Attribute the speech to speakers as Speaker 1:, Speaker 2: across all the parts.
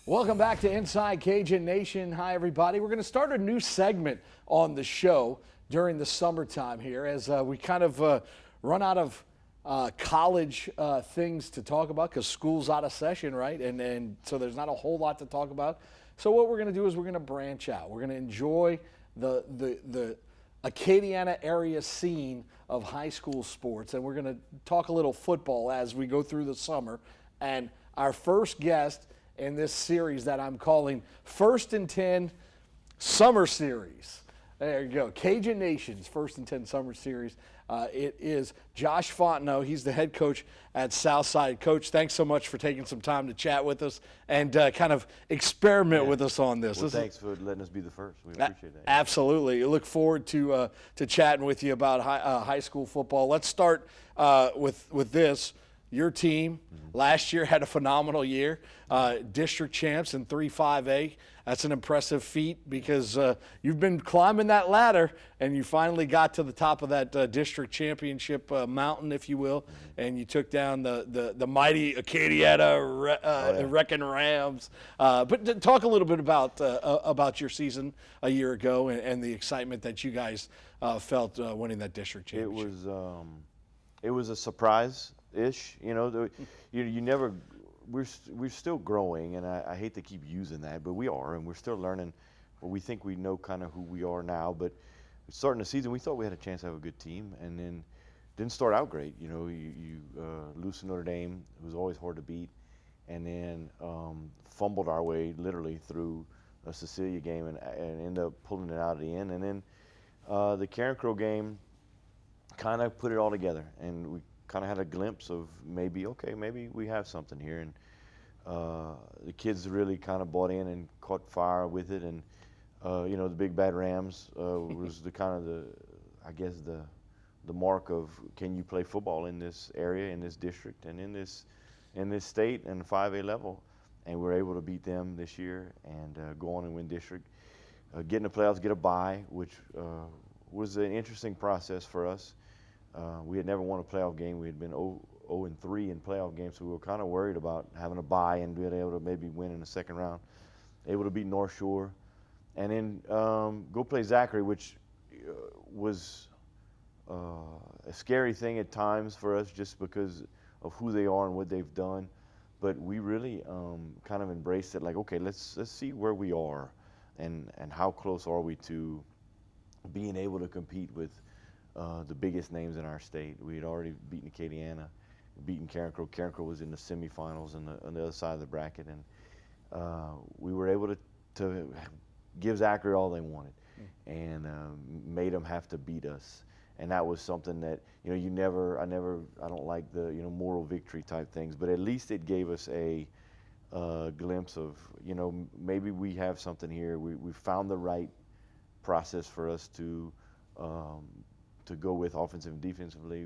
Speaker 1: Welcome back to Inside Cajun Nation. Hi, everybody. We're going to start a new segment on the show during the summertime here as we kind of run out of college things to talk about because school's out of session, right? And so there's not a whole lot to talk about. So what we're going to do is we're going to branch out. We're going to enjoy the Acadiana area scene of high school sports, and we're going to talk a little football as we go through the summer. And our first guest in this series that I'm calling First and 10 Summer Series. There you go. Cajun Nation's First and 10 Summer Series. It is Josh Fontenot. He's the head coach at Southside. Coach, thanks so much for taking some time to chat with us and kind of experiment with us on this.
Speaker 2: Well, thanks for letting us be the first. We appreciate that.
Speaker 1: Absolutely. I look forward to chatting with you about high school football. Let's start with this. Your team last year had a phenomenal year, district champs in 3-5A. That's an impressive feat because you've been climbing that ladder and you finally got to the top of that district championship mountain, if you will, and you took down the mighty Acadiana Wrecking Rams. But talk a little bit about your season a year ago and the excitement that you guys felt winning that district championship.
Speaker 2: It was a surprise-ish, you never. We're still growing, and I hate to keep using that, but we are, and we're still learning. We think we know kind of who we are now, but starting the season, we thought we had a chance to have a good team, and then didn't start out great. You lose to Notre Dame, it was always hard to beat, and then fumbled our way literally through a Cecilia game and ended up pulling it out at the end, and then the Karen Crow game kind of put it all together, and we kind of had a glimpse of maybe we have something here, and the kids really kind of bought in and caught fire with it, and the Big Bad Rams was the mark of, can you play football in this area, in this district, and in this state and 5A level, and we're able to beat them this year and go on and win district, get in the playoffs, get a bye, which was an interesting process for us. We had never won a playoff game. We had been 0-3 in playoff games, so we were kind of worried about having a bye and being able to maybe win in the second round. Able to beat North Shore, and then go play Zachary, which was a scary thing at times for us just because of who they are and what they've done. But we really kind of embraced it, like, okay, let's see where we are and how close are we to being able to compete with the biggest names in our state. We had already beaten Acadiana, beaten Karen Crow. Karen Crow was in the semifinals on the other side of the bracket, and we were able to give Zachary all they wanted, and made them have to beat us. And that was something that I don't like the moral victory type things, but at least it gave us a glimpse of maybe we have something here. We found the right process for us to go with offensive and defensively.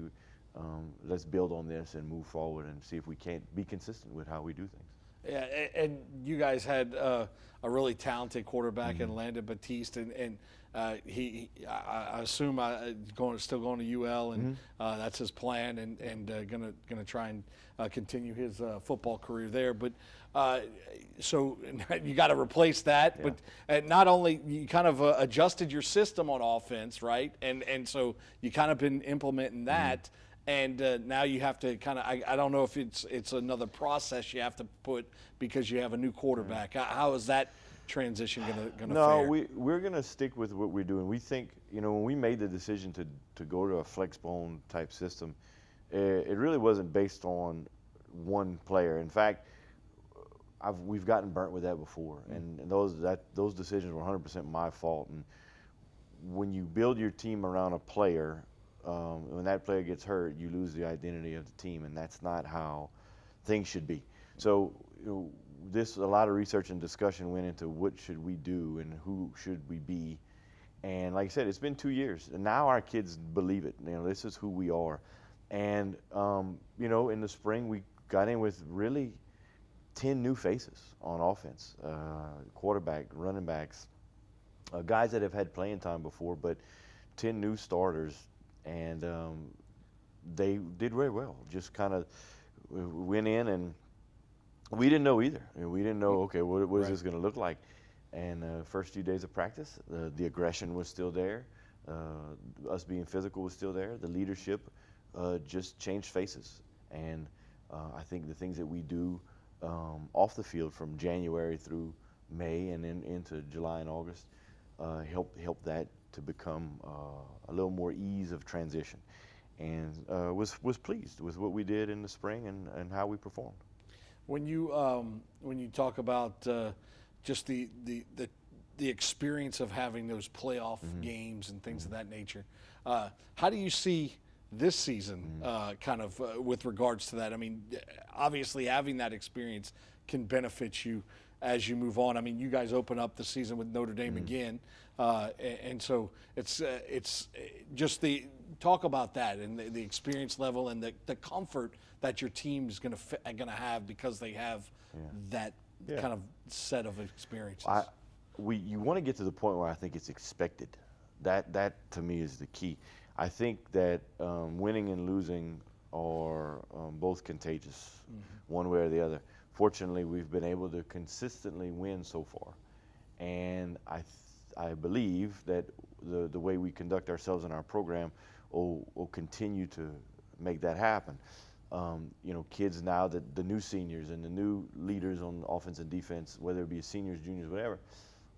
Speaker 2: Let's build on this and move forward and see if we can't be consistent with how we do things.
Speaker 1: Yeah, and you guys had a really talented quarterback in Landon Batiste, and I assume still going to UL, and that's his plan, and gonna try and continue his football career there. But so you got to replace that. Yeah. But not only you kind of adjusted your system on offense, right? And so you kind of been implementing that. And now you have to kind of, I don't know if it's another process you have to put because you have a new quarterback. How is that transition going to fare?
Speaker 2: No, we're going to stick with what we're doing. We think, when we made the decision to go to a flex bone type system, it really wasn't based on one player. In fact, we've gotten burnt with that before, and those decisions were 100% my fault. And when you build your team around a player, when that player gets hurt, you lose the identity of the team, and that's not how things should be. So, a lot of research and discussion went into what should we do and who should we be. And like I said, it's been 2 years, and now our kids believe it. This is who we are. And in the spring we got in with really 10 new faces on offense, quarterback, running backs, guys that have had playing time before, but 10 new starters. And they did very well. Just kind of went in and We didn't know either. We didn't know, okay, what is
Speaker 1: Right.
Speaker 2: this going to look like? And first few days of practice, the aggression was still there. Us being physical was still there. The leadership just changed faces. And I think the things that we do off the field from January through May and then into July and August help that to become a little more ease of transition. And was pleased with what we did in the spring and how we performed.
Speaker 1: When you talk about just the experience of having those playoff games and things of that nature, how do you see this season kind of with regards to that? I mean, obviously having that experience can benefit you as you move on. I mean, you guys open up the season with Notre Dame again, and so it's just the talk about that and the experience level and the comfort that your team is going to have because they have that kind of set of experiences.
Speaker 2: You want to get to the point where I think it's expected. That to me is the key. I think that winning and losing are both contagious, one way or the other. Fortunately, we've been able to consistently win so far, and I believe that the way we conduct ourselves in our program will continue to make that happen. Kids now, the new seniors and the new leaders on offense and defense, whether it be seniors, juniors, whatever,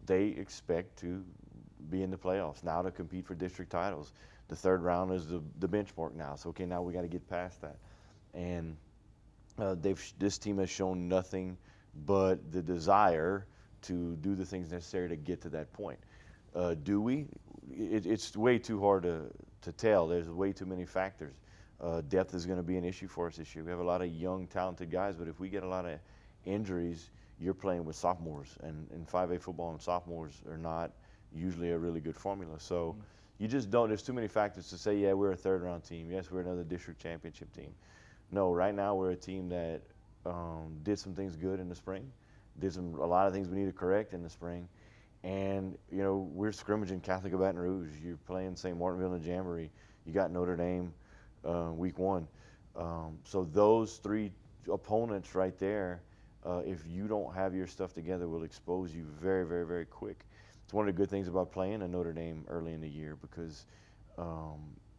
Speaker 2: they expect to be in the playoffs now to compete for district titles. The third round is the benchmark now. So, okay, now we got to get past that. And this team has shown nothing but the desire to do the things necessary to get to that point. Do we? It's way too hard to tell. There's way too many factors. Depth is going to be an issue for us this year. We have a lot of young, talented guys, but if we get a lot of injuries, you're playing with sophomores, and in 5A football, and sophomores are not usually a really good formula. So you just don't. There's too many factors to say, yeah, we're a third-round team. Yes, we're another district championship team. No, right now we're a team that did some things good in the spring, did a lot of things we need to correct in the spring, and we're scrimmaging Catholic of Baton Rouge. You're playing St. Martinville in the Jamboree. You got Notre Dame week 1. So those 3 opponents right there, if you don't have your stuff together, will expose you very, very, very quick. It's one of the good things about playing a Notre Dame early in the year because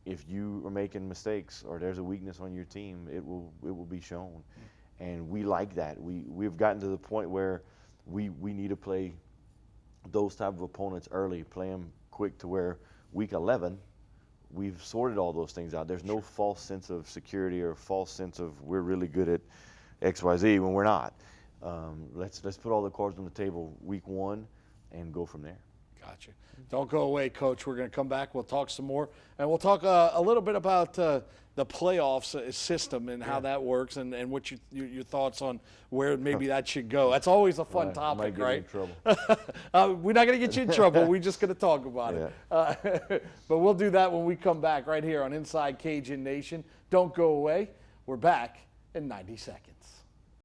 Speaker 2: if you are making mistakes or there's a weakness on your team, it will be shown. And we like that. We've gotten to the point where we need to play those type of opponents early, play them quick to where week 11, we've sorted all those things out. There's no false sense of security or false sense of we're really good at XYZ when we're not. Let's put all the cards on the table week 1 and go from there.
Speaker 1: Gotcha. Don't go away, Coach. We're going to come back. We'll talk some more, and we'll talk a little bit about the playoffs system and how that works, and what your thoughts on where maybe that should go. That's always a fun topic, right?
Speaker 2: Might get me in trouble.
Speaker 1: We're not going to get you in trouble. We're just going to talk about it. But we'll do that when we come back right here on Inside Cajun Nation. Don't go away. We're back in 90 seconds.